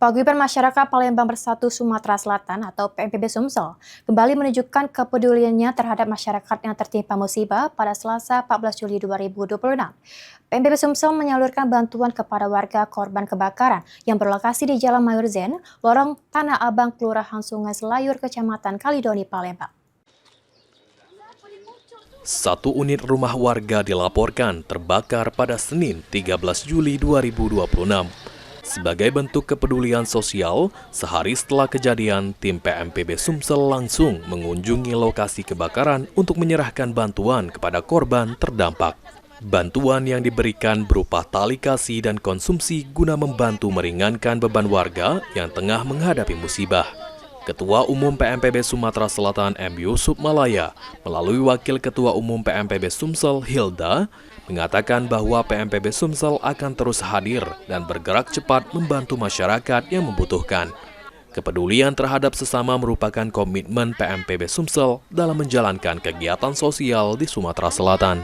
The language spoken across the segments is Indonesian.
Paguyuban Masyarakat Palembang Bersatu Sumatera Selatan atau PMPB Sumsel kembali menunjukkan kepeduliannya terhadap masyarakat yang tertimpa musibah pada Selasa 14 Juli 2026. PMPB Sumsel menyalurkan bantuan kepada warga korban kebakaran yang berlokasi di Jalan Mayor Zen, Lorong Tanah Abang, Kelurahan Sungai Selayur, Kecamatan Kalidoni, Palembang. Satu unit rumah warga dilaporkan terbakar pada Senin 13 Juli 2026. Sebagai bentuk kepedulian sosial, sehari setelah kejadian, tim PMPB Sumsel langsung mengunjungi lokasi kebakaran untuk menyerahkan bantuan kepada korban terdampak. Bantuan yang diberikan berupa tali kasih dan konsumsi guna membantu meringankan beban warga yang tengah menghadapi musibah. Ketua Umum PMPB Sumatera Selatan M. Yusuf Malaya melalui Wakil Ketua Umum PMPB Sumsel Hilda mengatakan bahwa PMPB Sumsel akan terus hadir dan bergerak cepat membantu masyarakat yang membutuhkan. Kepedulian terhadap sesama merupakan komitmen PMPB Sumsel dalam menjalankan kegiatan sosial di Sumatera Selatan.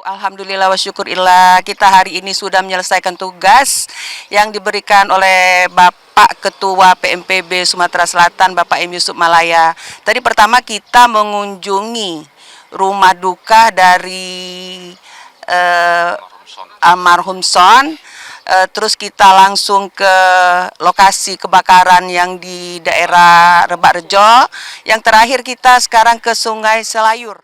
Alhamdulillah wa syukurillah, kita hari ini sudah menyelesaikan tugas yang diberikan oleh Bapak Ketua PMPB Sumatera Selatan, Bapak M. Yusuf Malaya. Tadi pertama kita mengunjungi rumah duka dari almarhum Son, terus kita langsung ke lokasi kebakaran yang di daerah Rebak Rejo, yang terakhir kita sekarang ke Sungai Selayur.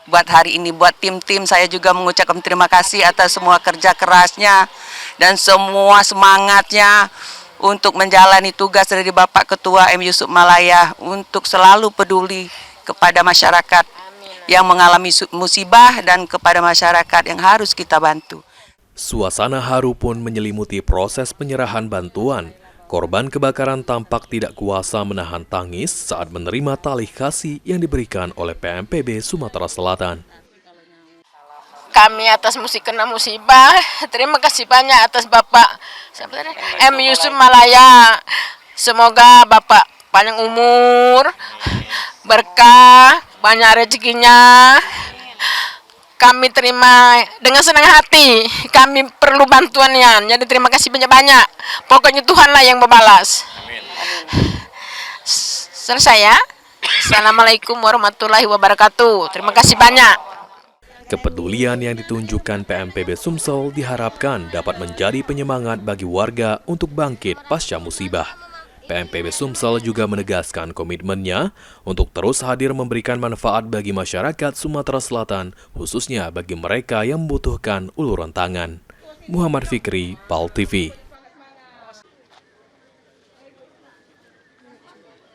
Buat hari ini, buat tim-tim saya juga mengucapkan terima kasih atas semua kerja kerasnya dan semua semangatnya untuk menjalani tugas dari Bapak Ketua M. Yusuf Malaya untuk selalu peduli kepada masyarakat yang mengalami musibah dan kepada masyarakat yang harus kita bantu. Suasana haru pun menyelimuti proses penyerahan bantuan. Korban kebakaran tampak tidak kuasa menahan tangis saat menerima tali kasih yang diberikan oleh PMPB Sumatera Selatan. Kami atas kena musibah, terima kasih banyak atas Bapak M. Yusuf Malaya. Semoga Bapak panjang umur, berkah, banyak rezekinya. Kami terima dengan senang hati, kami perlu bantuannya, jadi terima kasih banyak-banyak. Pokoknya Tuhanlah yang membalas. Amin. Selesai ya. Assalamualaikum warahmatullahi wabarakatuh. Terima kasih banyak. Kepedulian yang ditunjukkan PMPB Sumsel diharapkan dapat menjadi penyemangat bagi warga untuk bangkit pasca musibah. PMPB Sumsel juga menegaskan komitmennya untuk terus hadir memberikan manfaat bagi masyarakat Sumatera Selatan, khususnya bagi mereka yang membutuhkan uluran tangan. Muhammad Fikri, PAL TV.